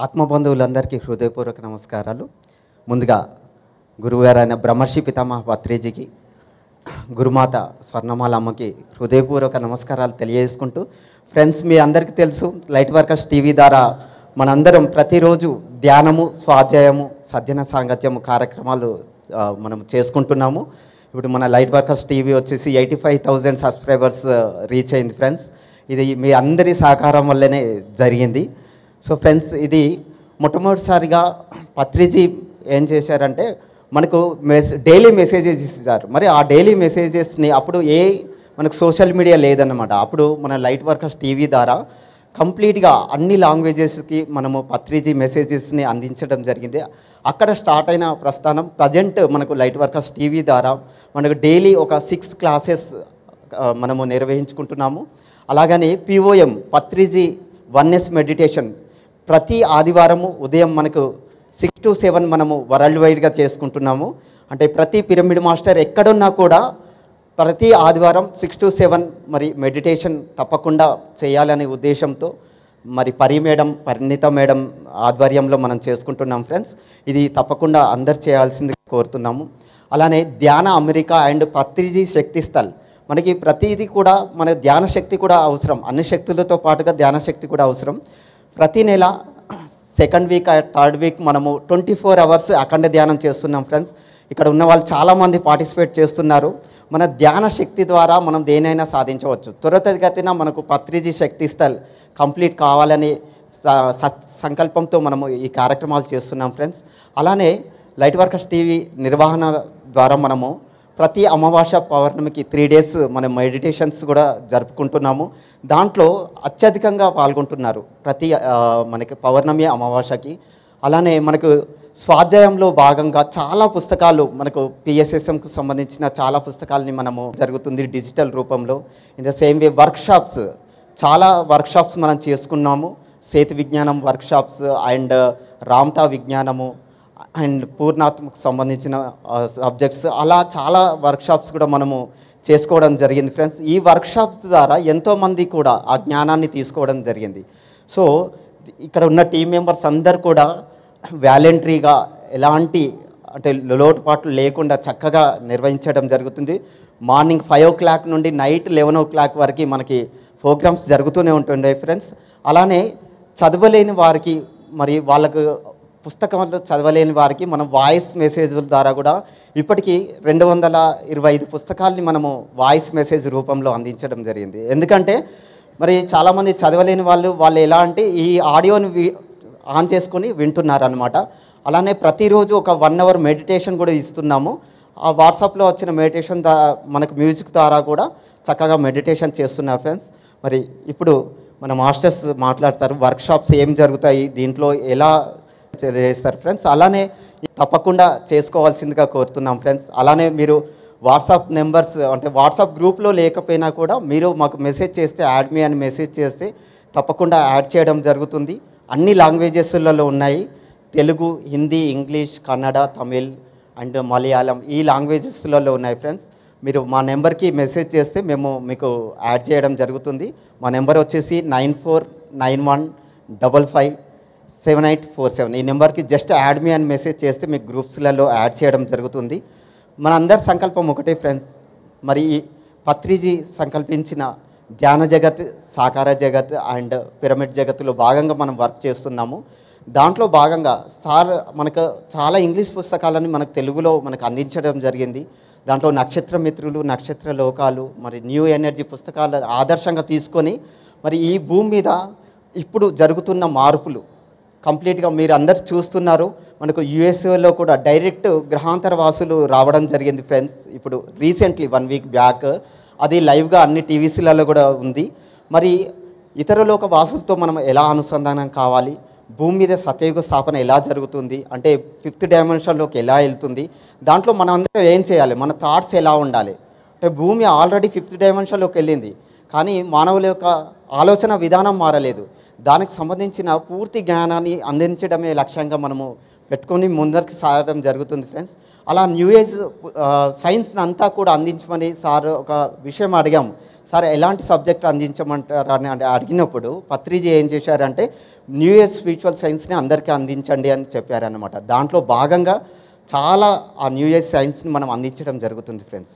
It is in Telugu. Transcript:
ఆత్మబంధువులందరికీ హృదయపూర్వక నమస్కారాలు. ముందుగా గురువుగారైన బ్రహ్మర్షి పితామహ పత్రిజీకి, గురుమాత స్వర్ణమాల అమ్మకి హృదయపూర్వక నమస్కారాలు తెలియజేసుకుంటూ, ఫ్రెండ్స్ మీ అందరికీ తెలుసు లైట్ వర్కర్స్ టీవీ ద్వారా మనందరం ప్రతిరోజు ధ్యానము, స్వాధ్యాయము, సజ్జన సాంగత్యము కార్యక్రమాలు మనం చేసుకుంటున్నాము. ఇప్పుడు మన లైట్ వర్కర్స్ టీవీ వచ్చేసి 85,000 సబ్స్క్రైబర్స్ రీచ్ అయింది ఫ్రెండ్స్. ఇది మీ అందరి సహకారం వల్లనే జరిగింది. సో ఫ్రెండ్స్, ఇది మొట్టమొదటిసారిగా పత్రిజీ ఏం చేశారంటే మనకు డైలీ మెసేజెస్ ఇస్తారు. మరి ఆ డైలీ మెసేజెస్ని అప్పుడు మనకు సోషల్ మీడియా లేదన్నమాట. అప్పుడు మన లైట్ వర్కర్స్ టీవీ ద్వారా కంప్లీట్గా అన్ని లాంగ్వేజెస్కి మనము పత్రిజీ మెసేజెస్ని అందించడం జరిగింది. అక్కడ స్టార్ట్ అయిన ప్రస్థానం ప్రజెంట్ మనకు లైట్ వర్కర్స్ టీవీ ద్వారా మనకు డైలీ ఒక 6 క్లాసెస్ మనము నిర్వహించుకుంటున్నాము. అలాగని పిఓఎం పత్రిజీ వన్నెస్ మెడిటేషన్ ప్రతి ఆదివారము ఉదయం మనకు 6 to 7 మనము వరల్డ్ వైడ్గా చేసుకుంటున్నాము. అంటే ప్రతి పిరమిడ్ మాస్టర్ ఎక్కడున్నా కూడా ప్రతి ఆదివారం 6 to 7 మరి మెడిటేషన్ తప్పకుండా చేయాలనే ఉద్దేశంతో మరి పరిణిత మేడం ఆధ్వర్యంలో మనం చేసుకుంటున్నాం ఫ్రెండ్స్. ఇది తప్పకుండా అందరు చేయాల్సింది కోరుతున్నాము. అలానే ధ్యాన అమెరికా అండ్ పత్రిజీ శక్తి స్థల్, మనకి ప్రతిదీ కూడా మన ధ్యాన శక్తి కూడా అవసరం. అన్ని శక్తులతో పాటుగా ధ్యాన శక్తి కూడా అవసరం. ప్రతి నెల 2nd వీక్ 3rd వీక్ మనము 24 hours అఖండ ధ్యానం చేస్తున్నాం ఫ్రెండ్స్. ఇక్కడ ఉన్న వాళ్ళు చాలామంది పార్టిసిపేట్ చేస్తున్నారు. మన ధ్యాన శక్తి ద్వారా మనం దేనైనా సాధించవచ్చు. త్వరితగతిన మనకు పత్రిజీ శక్తి స్థల్ కంప్లీట్ కావాలని సంకల్పంతో మనము ఈ కార్యక్రమాలు చేస్తున్నాం ఫ్రెండ్స్. అలానే లైట్ వర్కర్స్ టీవీ నిర్వహణ ద్వారా మనము ప్రతి అమావాస్య పౌర్ణమికి 3 days మనం మెడిటేషన్స్ కూడా జరుపుకుంటున్నాము. దాంట్లో అత్యధికంగా పాల్గొంటున్నారు ప్రతి మనకి పౌర్ణమి అమావాస్యకి. అలానే మనకు స్వాధ్యాయంలో భాగంగా చాలా పుస్తకాలు మనకు పిఎస్ఎస్ఎంకు సంబంధించిన చాలా పుస్తకాలని మనము జరుగుతుంది డిజిటల్ రూపంలో. In the same way workshops, చాలా వర్క్షాప్స్ మనం చేసుకున్నాము. సేతు విజ్ఞానం వర్క్షాప్స్ అండ్ రామ్తా విజ్ఞానము అండ్ పూర్ణాత్మకు సంబంధించిన సబ్జెక్ట్స్, అలా చాలా వర్క్షాప్స్ కూడా మనము చేసుకోవడం జరిగింది ఫ్రెండ్స్. ఈ వర్క్షాప్స్ ద్వారా ఎంతోమంది కూడా ఆ జ్ఞానాన్ని తీసుకోవడం జరిగింది. సో ఇక్కడ ఉన్న టీం మెంబర్స్ అందరు కూడా వాలంటరీగా ఎలాంటి అంటే లోటుపాట్లు లేకుండా చక్కగా నిర్వహించడం జరుగుతుంది. మార్నింగ్ 5 o'clock నుండి నైట్ 11 o'clock వరకు మనకి ప్రోగ్రామ్స్ జరుగుతూనే ఉంటుండే ఫ్రెండ్స్. అలానే చదవలేని వారికి, మరి వాళ్ళకు పుస్తకాలు చదవలేని వారికి మనం వాయిస్ మెసేజ్ల ద్వారా కూడా ఇప్పటికీ 225 పుస్తకాలని మనము వాయిస్ మెసేజ్ రూపంలో అందించడం జరిగింది. ఎందుకంటే మరి చాలామంది చదవలేని వాళ్ళు ఎలా అంటే ఈ ఆడియోని ఆన్ చేసుకొని వింటున్నారనమాట. అలానే ప్రతిరోజు ఒక 1 hour మెడిటేషన్ కూడా ఇస్తున్నాము. ఆ వాట్సాప్లో వచ్చిన మెడిటేషన్ మనకు మ్యూజిక్ ద్వారా కూడా చక్కగా మెడిటేషన్ చేస్తున్నారు ఫ్రెండ్స్. మరి ఇప్పుడు మన మాస్టర్స్ మాట్లాడతారు, వర్క్షాప్స్ ఏం జరుగుతాయి, దీంట్లో ఎలా చేస్తారు ఫ్రెండ్స్. అలానే తప్పకుండా చేసుకోవాల్సిందిగా కోరుతున్నాం ఫ్రెండ్స్. అలానే మీరు వాట్సాప్ నెంబర్స్ అంటే వాట్సాప్ గ్రూప్లో లేకపోయినా కూడా మీరు మాకు మెసేజ్ చేస్తే, యాడ్ మీ అని మెసేజ్ చేస్తే తప్పకుండా యాడ్ చేయడం జరుగుతుంది. అన్ని లాంగ్వేజెస్లలో ఉన్నాయి. తెలుగు, హిందీ, ఇంగ్లీష్, కన్నడ, తమిళ్ అండ్ మలయాళం ఈ లాంగ్వేజెస్లలో ఉన్నాయి ఫ్రెండ్స్. మీరు మా నెంబర్కి మెసేజ్ చేస్తే మేము మీకు యాడ్ చేయడం జరుగుతుంది. మా నెంబర్ వచ్చేసి 9491557847. ఈ నెంబర్కి జస్ట్ యాడ్ మీ అని మెసేజ్ చేస్తే మీకు గ్రూప్స్లలో యాడ్ చేయడం జరుగుతుంది. మన అందరి సంకల్పం ఒకటే ఫ్రెండ్స్. మరి పత్రిజీ సంకల్పించిన ధ్యాన జగత్, సాకార జగత్ అండ్ పిరమిడ్ జగత్తులో భాగంగా మనం వర్క్ చేస్తున్నాము. దాంట్లో భాగంగా సార్ మనకు చాలా ఇంగ్లీష్ పుస్తకాలని మనకు తెలుగులో మనకు అందించడం జరిగింది. దాంట్లో నక్షత్ర మిత్రులు, నక్షత్ర లోకాలు, మరి న్యూ ఎనర్జీ పుస్తకాలు ఆదర్శంగా తీసుకొని మరి ఈ భూమి మీద ఇప్పుడు జరుగుతున్న మార్పులు కంప్లీట్గా మీరు అందరు చూస్తున్నారు. మనకు యుఎస్ఏలో కూడా డైరెక్ట్ గ్రహాంతర వాసులు రావడం జరిగింది ఫ్రెండ్స్. ఇప్పుడు రీసెంట్లీ 1 week బ్యాక్ అది లైవ్గా అన్ని టీవీసీలలో కూడా ఉంది. మరి ఇతర లోక వాసులతో మనం ఎలా అనుసంధానం కావాలి, భూమి మీద సత్యయుగ స్థాపన ఎలా జరుగుతుంది, అంటే 5th dimensionలోకి ఎలా వెళ్తుంది, దాంట్లో మనం అందరం ఏం చేయాలి, మన థాట్స్ ఎలా ఉండాలి. అంటే భూమి ఆల్రెడీ 5th dimensionలోకి వెళ్ళింది, కానీ మానవుల యొక్క ఆలోచన విధానం మారలేదు. దానికి సంబంధించిన పూర్తి జ్ఞానాన్ని అందించడమే లక్ష్యంగా మనము పెట్టుకొని ముందరికి సాగడం జరుగుతుంది ఫ్రెండ్స్. అలా న్యూ ఏజ్ సైన్స్ని అంతా కూడా అందించమని సార్ ఒక విషయం అడిగాం. సార్ ఎలాంటి సబ్జెక్ట్ అందించమంటారు అని అడిగినప్పుడు పత్రిజీ ఏం చేశారంటే న్యూ ఇయర్ స్పిరిచువల్ సైన్స్ని అందరికీ అందించండి అని చెప్పారనమాట. దాంట్లో భాగంగా చాలా ఆ న్యూ ఇయర్ సైన్స్ని మనం అందించడం జరుగుతుంది ఫ్రెండ్స్.